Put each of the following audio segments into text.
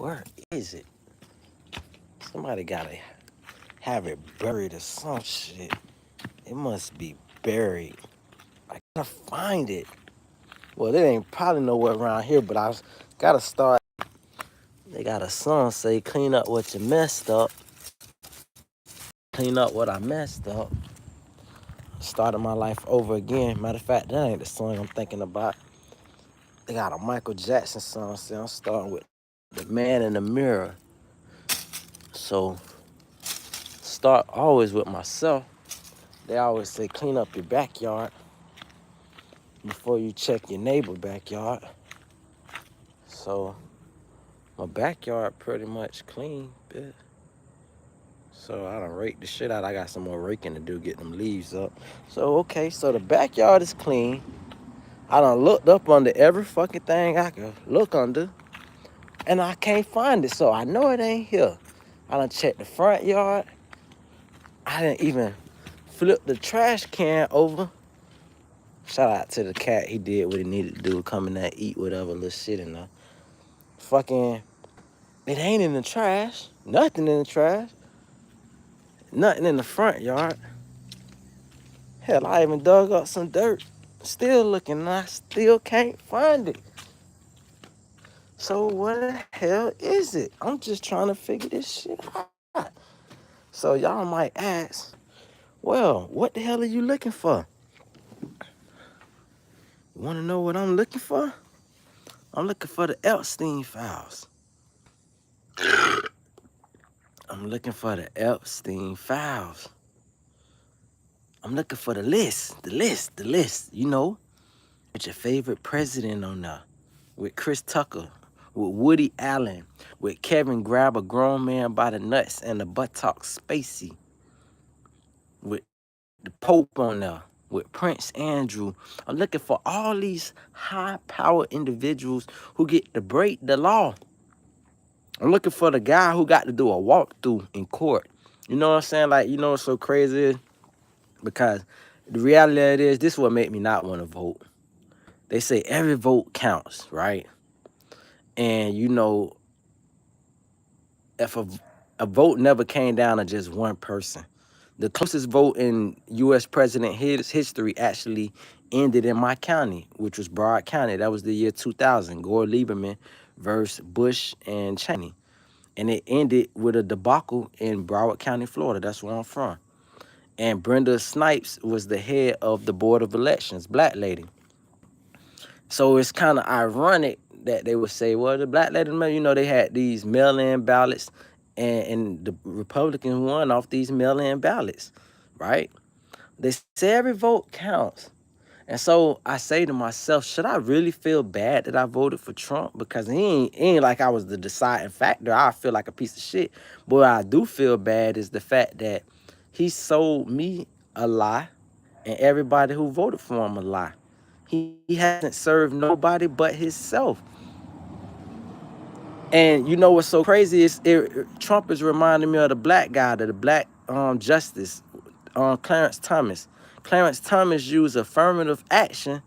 Where is it? Somebody gotta have it buried or some shit. It must be buried. I gotta find it. Well, it ain't probably nowhere around here, but I gotta start. They got a song say, clean up what you messed up. Clean up what I messed up. Started my life over again. Matter of fact, that ain't the song I'm thinking about. They got a Michael Jackson song say, I'm starting with the man in the mirror. So start always with myself. They always say clean up your backyard before you check your neighbor backyard. So my backyard pretty much clean, bitch. So I done raked the shit out. I got some more raking to do, get them leaves up. So okay, so the backyard is clean. I done looked up under every fucking thing I could look under, and I can't find it. So I know it ain't here. I done checked the front yard. I didn't even flip the trash can over. Shout out to the cat. He did what he needed to do, come in there, eat whatever little shit in there. Fucking, it ain't in the trash. Nothing in the trash. Nothing in the front yard. Hell, I even dug up some dirt. Still looking, and I still can't find it. So what the hell is it? I'm just trying to figure this shit out. So y'all might ask, well, what the hell are you looking for? You want to know what I'm looking for? I'm looking for the Epstein files. I'm looking for the Epstein files. I'm looking for the list. You know, with your favorite president on there, with Chris Tucker, with Woody Allen, with Kevin grab a grown man by the nuts and the buttocks Spacey, with the Pope on there, with Prince Andrew. I'm looking for all these high-powered individuals who get to break the law. I'm looking for the guy who got to do a walkthrough in court. You know what I'm saying? Like, you know what's so crazy? Because the reality of it is, this is what made me not want to vote. They say every vote counts, right? And, you know, if a vote never came down to just one person. The closest vote in U.S. president history actually ended in my county, which was Broward County. That was the year 2000, Gore Lieberman versus Bush and Cheney. And it ended with a debacle in Broward County, Florida. That's where I'm from. And Brenda Snipes was the head of the Board of Elections, black lady. So it's kind of ironic that they would say, well, the black lady, you know, they had these mail-in ballots, and the Republicans won off these mail-in ballots, right? They say every vote counts. And so I say to myself, should I really feel bad that I voted for Trump? Because he ain't like I was the deciding factor. I feel like a piece of shit. But what I do feel bad is the fact that he sold me a lie and everybody who voted for him a lie. He hasn't served nobody but himself. And you know what's so crazy is Trump is reminding me of the black guy, the black justice, Clarence Thomas. Clarence Thomas used affirmative action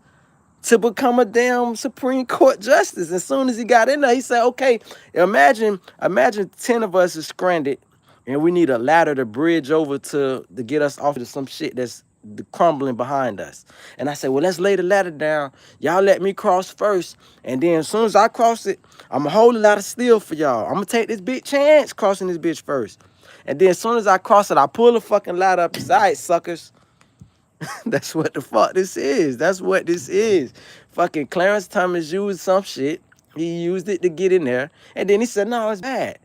to become a damn Supreme Court justice. As soon as he got in there, he said, okay, imagine 10 of us is stranded and we need a ladder to bridge over to get us off of some shit that's crumbling behind us. And I said, well, let's lay the ladder down. Y'all let me cross first. And then as soon as I cross it, I'm going to hold a lot of steel for y'all. I'm going to take this big chance crossing this bitch first. And then as soon as I cross it, I pull the fucking ladder up beside suckers. That's what the fuck this is. That's what this is. Fucking Clarence Thomas used some shit. He used it to get in there. And then he said, no, it's bad.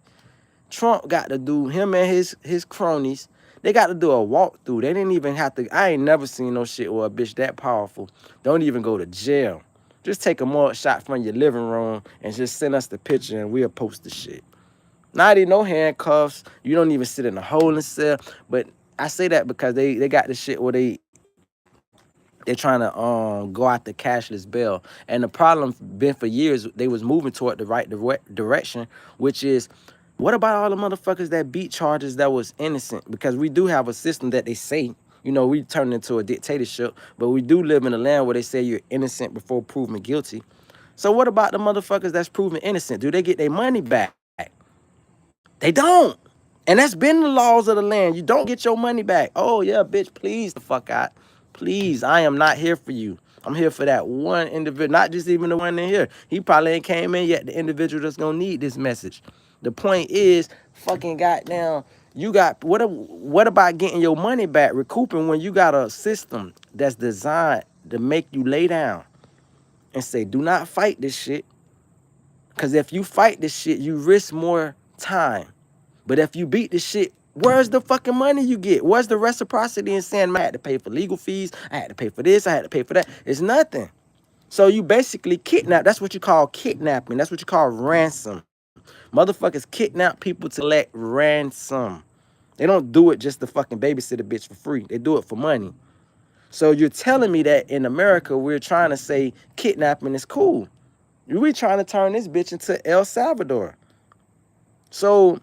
Trump got to do, him and his cronies, they got to do a walkthrough. They didn't even have to, I ain't never seen no shit where a bitch that powerful don't even go to jail. Just take a mug shot from your living room and just send us the picture and we'll post the shit. Not even no handcuffs. You don't even sit in a holding cell. But I say that because they got the shit where they're trying to go out the cashless bail. And the problem been for years, they was moving toward the right direction, which is, what about all the motherfuckers that beat charges that was innocent? Because we do have a system that they say, you know, we turned into a dictatorship, but we do live in a land where they say you're innocent before proven guilty. So what about the motherfuckers that's proven innocent? Do they get their money back? They don't. And that's been the laws of the land. You don't get your money back. Oh, yeah, bitch, please the fuck out. Please, I am not here for you. I'm here for that one individual, not just even the one in here. He probably ain't came in yet, the individual that's gonna need this message. The point is, fucking goddamn, you got, what about getting your money back, recouping when you got a system that's designed to make you lay down and say, do not fight this shit. Because if you fight this shit, you risk more time. But if you beat this shit, where's the fucking money you get? Where's the reciprocity in saying, man, I had to pay for legal fees, I had to pay for this, I had to pay for that? It's nothing. So you basically kidnap. That's what you call kidnapping. That's what you call ransom. Motherfuckers kidnap people to collect ransom. They don't do it just to fucking babysit a bitch for free. They do it for money. So you're telling me that in America, we're trying to say kidnapping is cool. We trying to turn this bitch into El Salvador. So,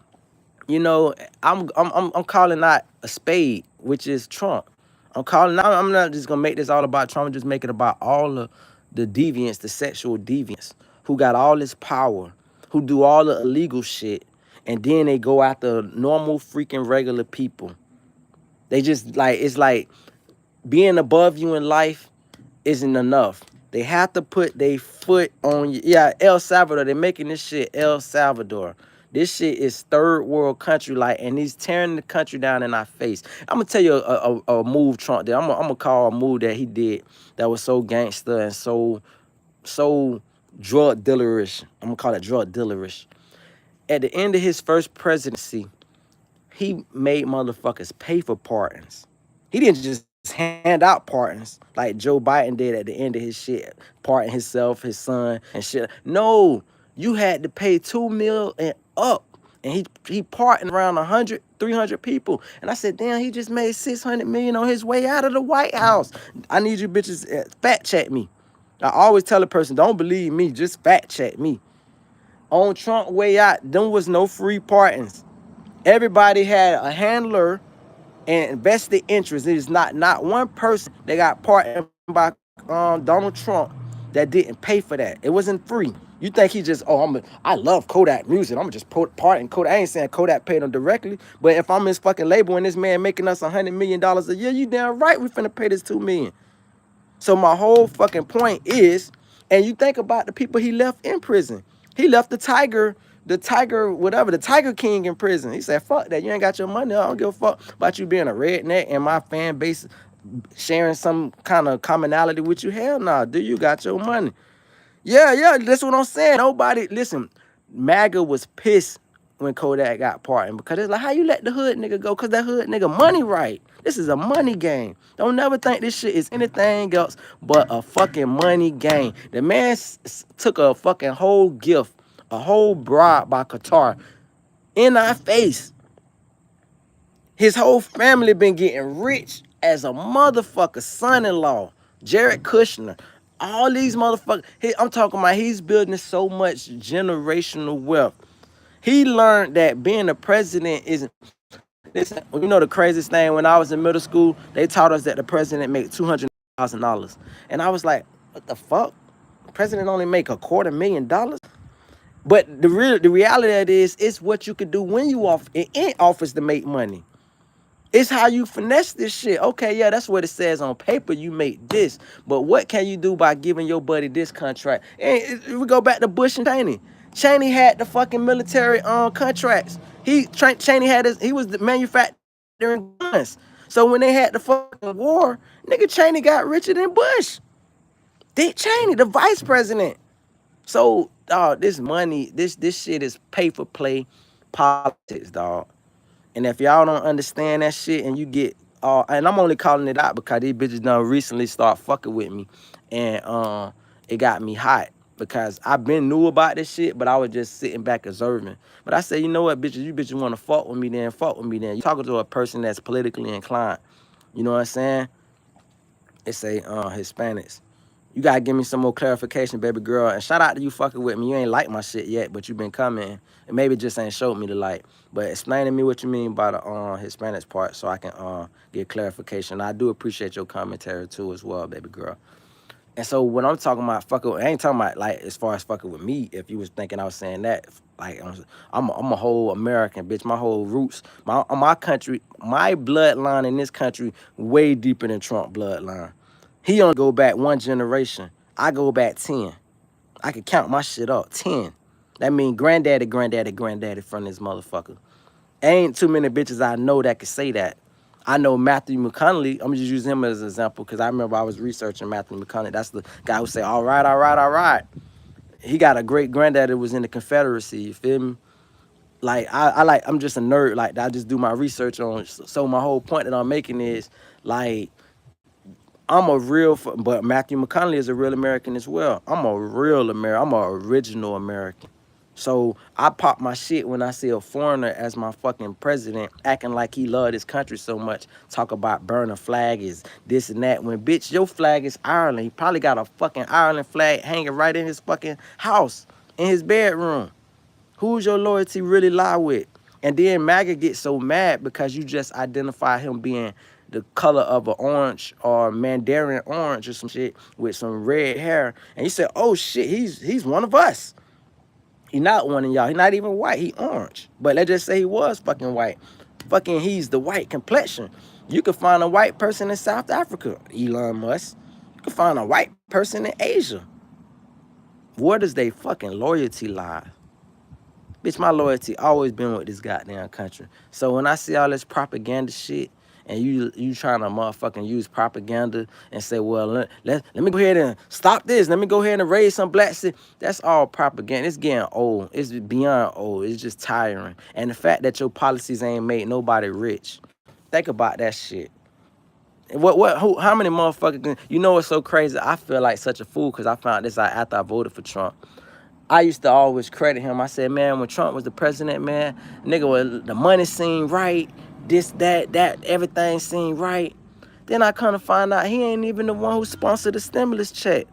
you know, I'm calling out a spade, which is Trump. I'm not just gonna make this all about Trump. I'm just make it about all the deviants, the sexual deviants, who got all this power, who do all the illegal shit, and then they go after normal freaking regular people. They just like, it's like being above you in life isn't enough. They have to put their foot on you. Yeah, El Salvador. They're making this shit El Salvador. This shit is third world country, like, and he's tearing the country down in our face. I'm gonna tell you a move Trump did. I'm gonna call a move that he did that was so gangster and so drug dealerish. I'm gonna call it drug dealerish. At the end of his first presidency, he made motherfuckers pay for pardons. He didn't just hand out pardons like Joe Biden did at the end of his shit, pardon himself, his son, and shit. No, you had to pay 2 mil and up. And he pardoned around 100, 300 people. And I said, damn, he just made 600 million on his way out of the White House. I need you bitches fact check me. I always tell a person, don't believe me, just fact check me. On Trump way out, there was no free pardons. Everybody had a handler and vested interest. It is not one person that got pardoned by Donald Trump that didn't pay for that. It wasn't free. You think he just, I love Kodak music, I'm gonna just pardon Kodak. I ain't saying Kodak paid him directly, but if I'm his fucking label and this man making us $100 million a year, you damn right we finna pay this $2 million. So my whole fucking point is, and you think about the people he left in prison. He left the Tiger, whatever, the Tiger King in prison. He said, fuck that. You ain't got your money. I don't give a fuck about you being a redneck and my fan base sharing some kind of commonality with you. Hell nah, do you got your money? Yeah, that's what I'm saying. Nobody, listen, MAGA was pissed when Kodak got pardoned because it's like, how you let the hood nigga go? Because that hood nigga money right. This is a money game. Don't never think this shit is anything else but a fucking money game. The man took a fucking whole gift, a whole bribe by Qatar in our face. His whole family been getting rich as a motherfucker, son-in-law, Jared Kushner. All these motherfuckers, I'm talking about he's building so much generational wealth. He learned that being a president isn't, listen, you know the craziest thing, when I was in middle school, they taught us that the president made $200,000. And I was like, what the fuck? The president only make $250,000? But the reality of it is, it's what you could do when you in office to make money. It's how you finesse this shit. Okay, yeah, that's what it says on paper. You make this. But what can you do by giving your buddy this contract? And we go back to Bush and Cheney. Cheney had the fucking military contracts. Cheney had he was the manufacturing guns. So when they had the fucking war, nigga, Cheney got richer than Bush. Dick Cheney, the vice president. So, dog, this money, this shit is pay for play politics, dog. And if y'all don't understand that shit and you get, and I'm only calling it out because these bitches done recently start fucking with me. And it got me hot because I've been knew about this shit, but I was just sitting back observing. But I said, you know what, bitches, you bitches want to fuck with me then, fuck with me then. You talking to a person that's politically inclined. You know what I'm saying? It's a Hispanics. You gotta give me some more clarification, baby girl. And shout out to you fucking with me. You ain't like my shit yet, but you been coming. And maybe just ain't showed me the light. But explain to me what you mean by the Hispanics part so I can get clarification. I do appreciate your commentary too as well, baby girl. And so when I'm talking about fucking, I ain't talking about like as far as fucking with me. If you was thinking I was saying that, like I'm a whole American bitch. My whole roots, my country, my bloodline in this country way deeper than Trump bloodline. He only go back one generation. I go back 10. I can count my shit up 10. That mean granddaddy, granddaddy, granddaddy from this motherfucker. Ain't too many bitches I know that can say that. I know Matthew McConaughey. I'm just using him as an example because I remember I was researching Matthew McConaughey. That's the guy who say, all right, all right, all right. He got a great granddad that was in the Confederacy. You feel me? Like I'm just a nerd. Like I just do my research on. So my whole point that I'm making is like I'm a real, but Matthew McConaughey is a real American as well. I'm a real American. I'm a original American. So I pop my shit when I see a foreigner as my fucking president acting like he loved his country so much. Talk about burning flag is this and that. When bitch, your flag is Ireland. He probably got a fucking Ireland flag hanging right in his fucking house, in his bedroom. Who's your loyalty really lie with? And then MAGA gets so mad because you just identify him being the color of an orange or mandarin orange or some shit with some red hair. And you say, oh shit, he's one of us. He not one of y'all. He not even white. He orange. But let's just say he was fucking white. Fucking he's the white complexion. You could find a white person in South Africa, Elon Musk. You could find a white person in Asia. Where does they fucking loyalty lie? Bitch, my loyalty always been with this goddamn country. So when I see all this propaganda shit, and you trying to motherfucking use propaganda and say, well, let me go ahead and stop this. Let me go ahead and raise some black shit. That's all propaganda. It's getting old. It's beyond old. It's just tiring. And the fact that your policies ain't made nobody rich. Think about that shit. How many motherfuckers, you know what's so crazy? I feel like such a fool because I found this out after I voted for Trump. I used to always credit him. I said, man, when Trump was the president, man, nigga, the money seemed right, this, that, everything seemed right. Then I kind of find out he ain't even the one who sponsored the stimulus check.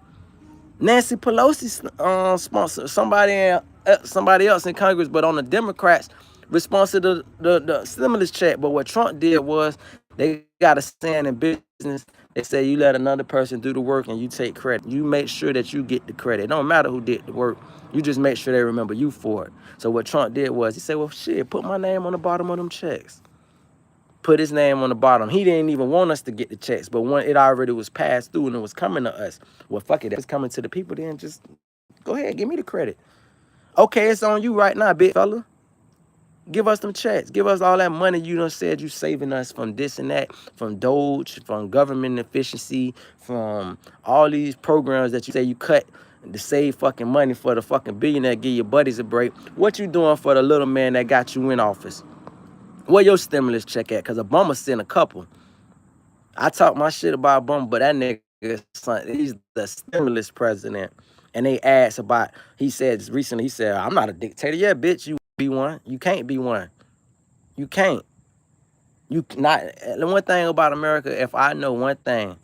Nancy Pelosi sponsored somebody else in Congress, but on the Democrats, responsive to the stimulus check. But what Trump did was they got a saying in business. They say you let another person do the work and you take credit. You make sure that you get the credit. It don't matter who did the work. You just make sure they remember you for it. So what Trump did was he said, well, shit, put my name on the bottom of them checks. Put his name on the bottom. He didn't even want us to get the checks, but when it already was passed through and it was coming to us, well, fuck it. If it's coming to the people, then just go ahead, give me the credit. Okay, it's on you right now, big fella. Give us them checks. Give us all that money you done said you saving us from this and that, from Doge, from government efficiency, from all these programs that you say you cut to save fucking money for the fucking billionaire, give your buddies a break. What you doing for the little man that got you in office? Where your stimulus check at? Because Obama sent a couple. I talk my shit about Obama, but that nigga, son, he's the stimulus president. And they asked about, he said recently, he said, I'm not a dictator. Yeah, bitch, you be one. You can't be one. You can't. You not. The one thing about America, if I know one thing,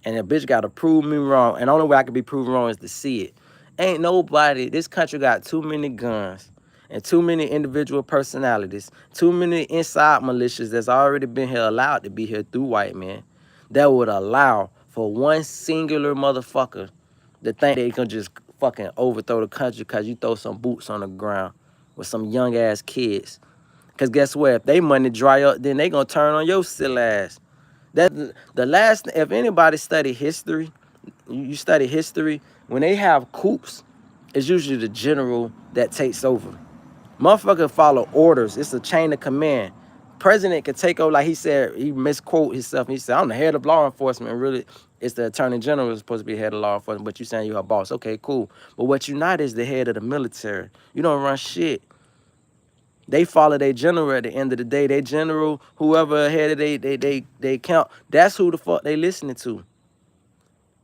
and a bitch got to prove me wrong, and the only way I can be proven wrong is to see it. Ain't nobody, this country got too many guns and too many individual personalities, too many inside militias that's already been here, allowed to be here through white men, that would allow for one singular motherfucker to think they can just fucking overthrow the country because you throw some boots on the ground with some young ass kids. Because guess what? If they money dry up, then they gonna turn on your silly ass. That the last, if anybody study history, you study history, when they have coups, it's usually the general that takes over. Motherfucker follow orders. It's a chain of command. President can take over, like he said, he misquote himself. He said, I'm the head of law enforcement. And really, it's the attorney general who's supposed to be head of law enforcement, but you saying you're a boss. Okay, cool. But what you not is the head of the military. You don't run shit. They follow their general at the end of the day. They general, whoever ahead of they count, that's who the fuck they listening to.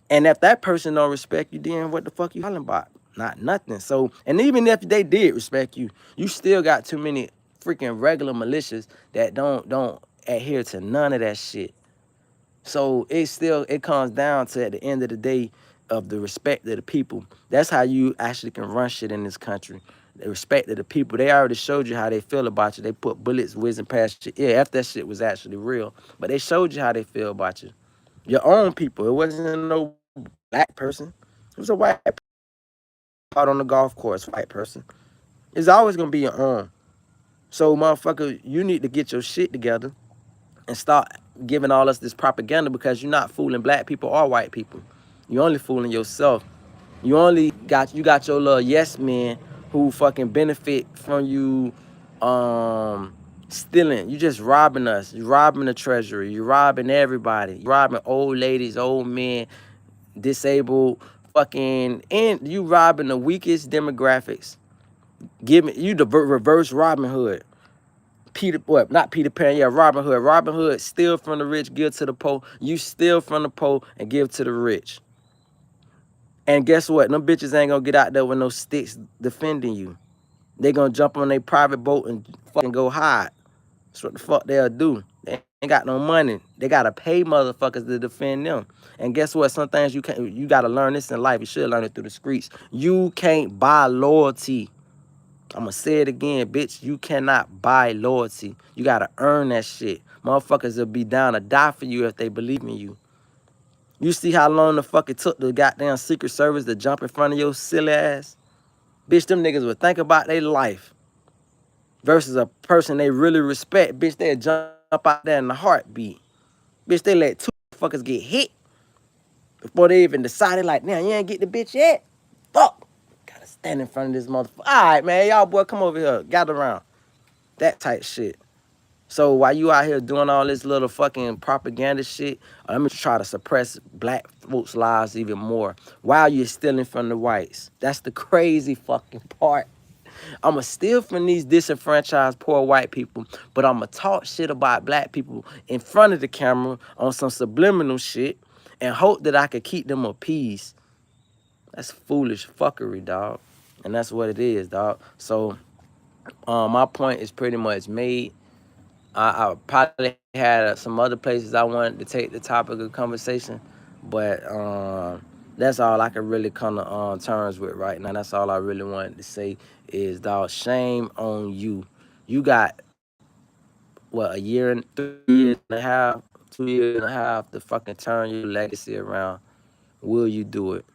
And if that person don't respect you, then what the fuck you hollering about? Not nothing. So, and even if they did respect you, you still got too many freaking regular militias that don't adhere to none of that shit. So it comes down to at the end of the day of the respect of the people. That's how you actually can run shit in this country. The respect of the people. They already showed you how they feel about you. They put bullets whizzing past you. Yeah, if that shit was actually real. But they showed you how they feel about you. Your own people. It wasn't no black person. It was a white out on the golf course, white person. It's always gonna be your own. So, motherfucker, you need to get your shit together and start giving all us this propaganda because you're not fooling black people or white people. You're only fooling yourself. You got your little yes men who fucking benefit from you stealing. You just robbing us. You robbing the treasury. You robbing everybody. You robbing old ladies, old men, disabled, fucking, and you robbing the weakest demographics. Give me you the reverse Robin Hood. Not Peter Pan, yeah, Robin Hood. Robin Hood steal from the rich, give to the poor. You steal from the poor and give to the rich. And guess what? Them bitches ain't gonna get out there with no sticks defending you. They gonna jump on their private boat and fucking go hide. That's what the fuck they'll do. They ain't got no money. They gotta pay motherfuckers to defend them. And guess what? Some things you gotta learn this in life. You should learn it through the streets. You can't buy loyalty. I'm gonna say it again, bitch. You cannot buy loyalty. You gotta earn that shit. Motherfuckers will be down to die for you if they believe in you. You see how long the fuck it took the goddamn Secret Service to jump in front of your silly ass? Bitch, them niggas would think about their life versus a person they really respect. Bitch, they'd jump out there in a heartbeat. Bitch, they let two fuckers get hit before they even decided, like, now you ain't get the bitch yet? Fuck. Gotta stand in front of this motherfucker. All right, man, y'all boy, come over here. Gather around. That type shit. So while you out here doing all this little fucking propaganda shit, let me try to suppress black folks' lives even more while you're stealing from the whites. That's the crazy fucking part. I'ma steal from these disenfranchised poor white people, but I'ma talk shit about black people in front of the camera on some subliminal shit and hope that I could keep them appeased. That's foolish fuckery, dog. And that's what it is, dog. So my point is pretty much made. I probably had some other places I wanted to take the topic of conversation, but that's all I can really come to terms with right now. That's all I really wanted to say is, dog, shame on you. You got, what, a year and 3 years and a half, 2 years and a half to fucking turn your legacy around. Will you do it?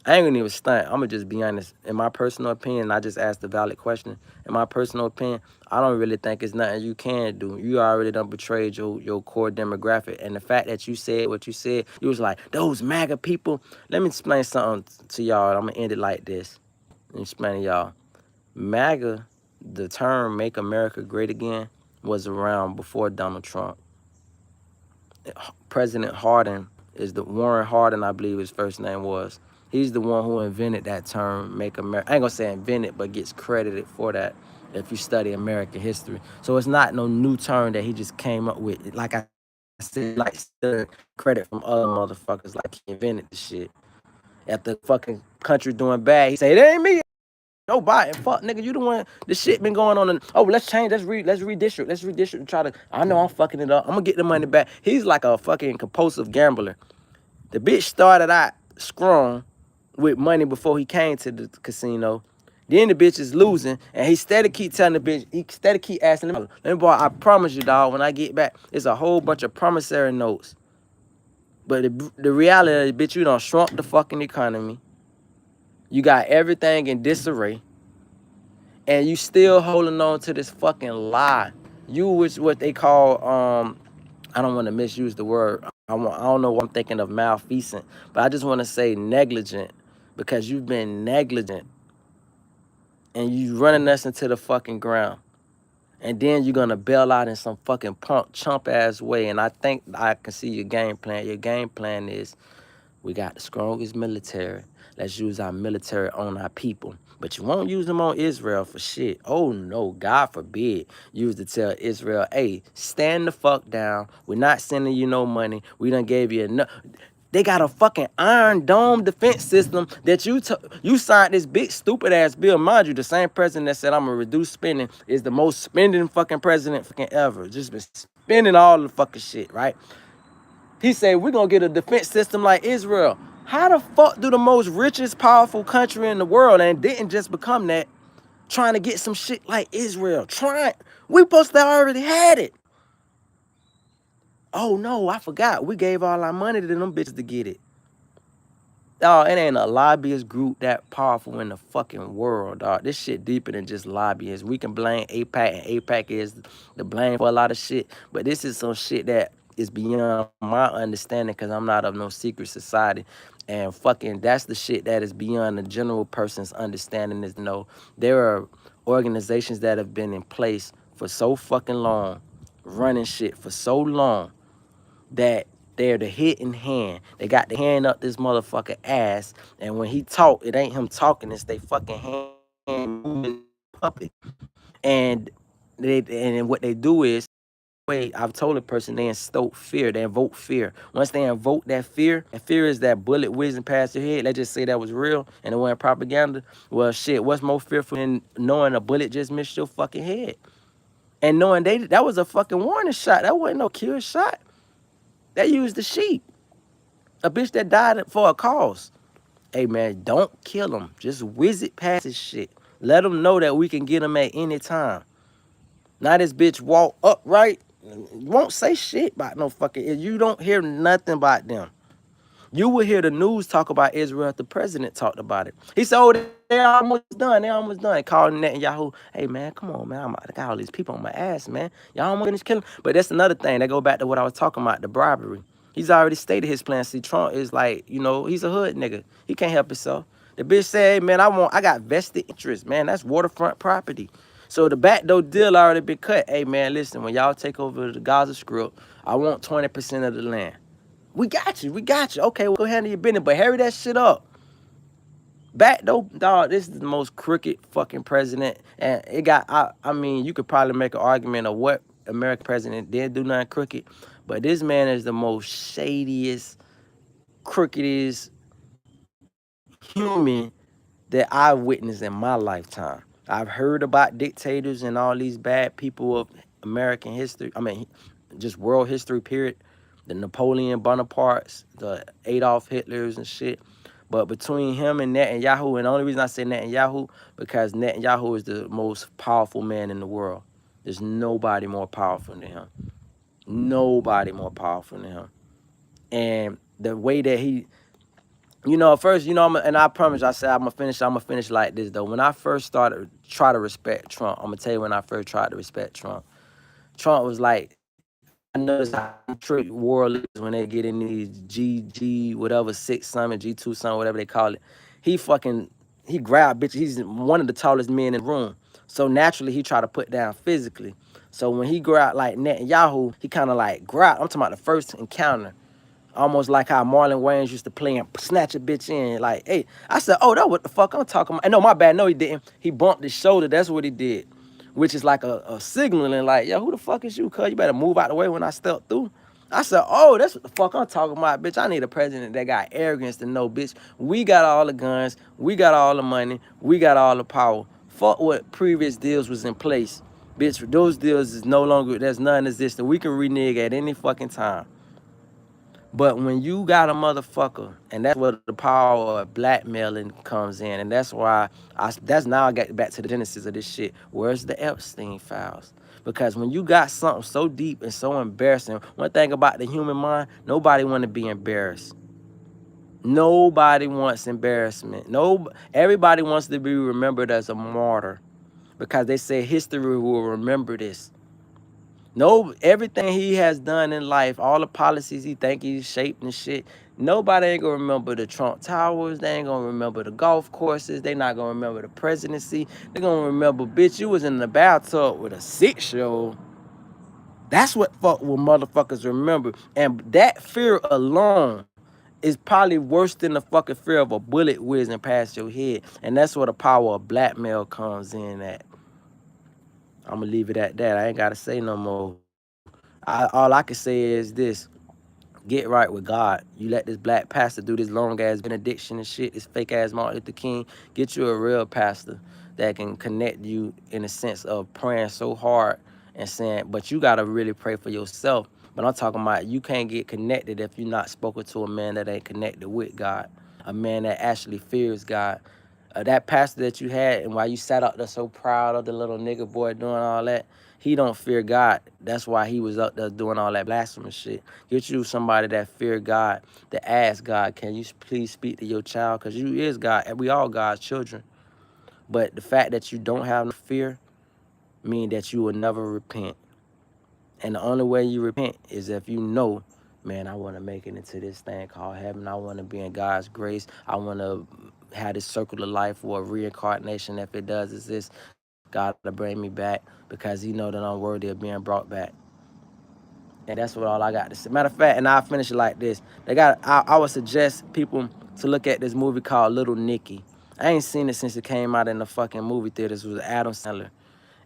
I ain't gonna even stunt. I'm gonna just be honest. In my personal opinion, I just asked a valid question. In my personal opinion, I don't really think it's nothing you can do. You already done betrayed your core demographic. And the fact that you said what you said, you was like, those MAGA people. Let me explain something to y'all. I'm gonna end it like this. Let me explain to y'all. MAGA, the term Make America Great Again, was around before Donald Trump. President Harding is Warren Harding, I believe his first name was. He's the one who invented that term, Make America. I ain't gonna say invented, but gets credited for that if you study American history. So it's not no new term that he just came up with. Like I said, like still credit from other motherfuckers, like he invented the shit. At the fucking country doing bad, he say, it ain't me. No Biden, fuck nigga, you the one. The shit been going on. Oh, let's change. Let's redistrict. Let's redistrict and try to. I know I'm fucking it up. I'm gonna get the money back. He's like a fucking compulsive gambler. The bitch started out strong with money before he came to the casino. Then the bitch is losing, and he steady keep telling the bitch. He steady keep asking him. Let me boy, I promise you, dog. When I get back, it's a whole bunch of promissory notes. But the reality is, bitch, you done shrunk the fucking economy. You got everything in disarray. And you still holding on to this fucking lie. You was what they call, I don't want to misuse the word. I don't know what I'm thinking of, malfeasant. But I just want to say negligent. Because you've been negligent. And you running us into the fucking ground. And then you're going to bail out in some fucking punk, chump-ass way. And I think I can see your game plan. Your game plan is, we got the strongest military. Let's use our military on our people. But you won't use them on Israel for shit. Oh, no, God forbid. You use to tell Israel, hey, stand the fuck down. We're not sending you no money. We done gave you enough. They got a fucking Iron Dome defense system that you signed this big stupid ass bill. Mind you, the same president that said I'm gonna reduce spending is the most spending fucking president fucking ever. Just been spending all the fucking shit, right? He said, we're going to get a defense system like Israel. How the fuck do the most richest, powerful country in the world, and didn't just become that, trying to get some shit like Israel? We supposed to already had it. Oh, no, I forgot. We gave all our money to them bitches to get it. Dog, it ain't a lobbyist group that powerful in the fucking world, dog. This shit deeper than just lobbyists. We can blame APAC, and APAC is the blame for a lot of shit, but this is some shit that is beyond my understanding because I'm not of no secret society. And fucking, that's the shit that is beyond the general person's understanding is no, there are organizations that have been in place for so fucking long, running shit for so long, that they're the hidden hand. They got the hand up this motherfucker ass, and when he talk, it ain't him talking. It's they fucking hand moving puppet. And and what they do is, way I've told a person, they instoke fear. They invoke fear. Once they invoke that fear is that bullet whizzing past your head. Let's just say that was real and it wasn't propaganda. Well, shit, what's more fearful than knowing a bullet just missed your fucking head? And knowing that was a fucking warning shot. That wasn't no kill shot. They used the sheep. A bitch that died for a cause. Hey man, don't kill him. Just whiz it past his shit. Let them know that we can get him at any time. Now this bitch walk upright. You won't say shit about no fucking. You don't hear nothing about them. You will hear the news talk about Israel if the president talked about it. He said, oh, they're almost done. They're almost done. Calling Netanyahu, hey, man, come on, man. I got all these people on my ass, man. Y'all almost finished killing. But that's another thing. That go back to what I was talking about, the bribery. He's already stated his plan. See, Trump is like, you know, he's a hood nigga. He can't help himself. The bitch said, hey, man, I got vested interest, man. That's waterfront property. So the backdoor deal already been cut. Hey, man, listen, when y'all take over the Gaza Strip, I want 20% of the land. We got you. We got you. Okay, we'll go handle your business, but hurry that shit up. Back though, dog, this is the most crooked fucking president. And it got, I mean, you could probably make an argument of what American president did do nothing crooked, but this man is the most shadiest, crookedest human that I've witnessed in my lifetime. I've heard about dictators and all these bad people of American history. I mean, just world history, period. The Napoleon Bonapartes, the Adolf Hitlers and shit. But between him and Netanyahu, and the only reason I say Netanyahu, because Netanyahu is the most powerful man in the world. There's nobody more powerful than him. Nobody more powerful than him. And the way that he, you know, first, you know, and I promise, I said I'm gonna finish like this though. When I first started try to respect Trump, I'm gonna tell you when I first tried to respect Trump. Trump was like, I noticed how trick war leaders when they get in these G whatever 6 summit, G2 summit, whatever they call it. He fucking he grabbed bitches. He's one of the tallest men in the room. So naturally he tried to put down physically. So when he grabbed like Netanyahu, he kind of like grabbed. I'm talking about the first encounter. Almost like how Marlon Wayans used to play and snatch a bitch in. Like, hey, I said, oh, that what the fuck I'm talking about. No, my bad. No, he didn't. He bumped his shoulder. That's what he did. Which is like a signaling, like, yo, who the fuck is you, cuz? You better move out the way when I step through. I said, oh, that's what the fuck I'm talking about, bitch. I need a president that got arrogance to know, bitch. We got all the guns. We got all the money. We got all the power. Fuck what previous deals was in place. Bitch, those deals is no longer, there's non-existent. We can renege at any fucking time. But when you got a motherfucker, and that's where the power of blackmailing comes in, and that's why that's now I get back to the genesis of this shit. Where's the Epstein files? Because when you got something so deep and so embarrassing, one thing about the human mind, nobody want to be embarrassed. Nobody wants embarrassment. Everybody wants to be remembered as a martyr, because they say history will remember this. No, everything he has done in life, all the policies he think he's shaped and shit, nobody ain't gonna remember the Trump Towers. They ain't gonna remember the golf courses. They not gonna remember the presidency. They gonna remember, bitch, you was in the bathtub with a 6-year-old. That's what fuck will motherfuckers remember. And that fear alone is probably worse than the fucking fear of a bullet whizzing past your head. And that's where the power of blackmail comes in at. I'm gonna leave it at that. I ain't gotta say no more. All I can say is this: get right with God. You let this black pastor do this long ass benediction and shit, this fake ass Martin Luther King. Get you a real pastor that can connect you in a sense of praying so hard and saying, but you gotta really pray for yourself. But I'm talking about you can't get connected if you're not spoken to a man that ain't connected with God, a man that actually fears God. That pastor that you had, and why you sat up there so proud of the little nigga boy doing all that, he don't fear God. That's why he was up there doing all that blasphemous shit. Get you somebody that fear God, that ask God, can you please speak to your child? Because you is God, and we all God's children. But the fact that you don't have no fear mean that you will never repent. And the only way you repent is if you know, man, I want to make it into this thing called heaven. I want to be in God's grace. I want to have this circle of life or reincarnation. If it does exist, God to bring me back because he know that I'm worthy of being brought back. And that's what all I got to say. Matter of fact, and I'll finish it like this. I would suggest people to look at this movie called Little Nicky. I ain't seen it since it came out in the fucking movie theaters. It was Adam Sandler.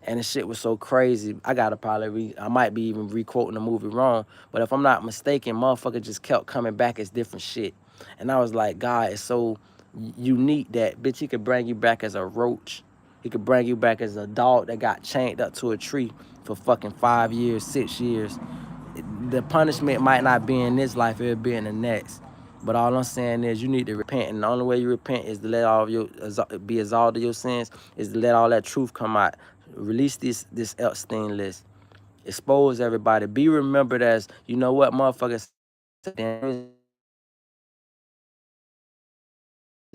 And the shit was so crazy. I gotta probably I might be even re-quoting the movie wrong, but if I'm not mistaken, motherfucker just kept coming back as different shit. And I was like, God is so unique that bitch, he could bring you back as a roach. He could bring you back as a dog that got chained up to a tree for fucking 5 years, 6 years. The punishment might not be in this life, it'll be in the next. But all I'm saying is you need to repent, and the only way you repent is to let all of your be absolved of your sins, is to let all that truth come out. Release this Epstein list. Expose everybody. Be remembered as, you know what, motherfuckers,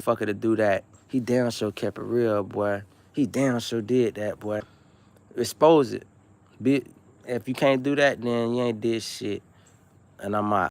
fucker to do that. He damn sure kept it real, boy. He damn sure did that, boy. Expose it. Be If you can't do that, then you ain't did shit. And I'm out.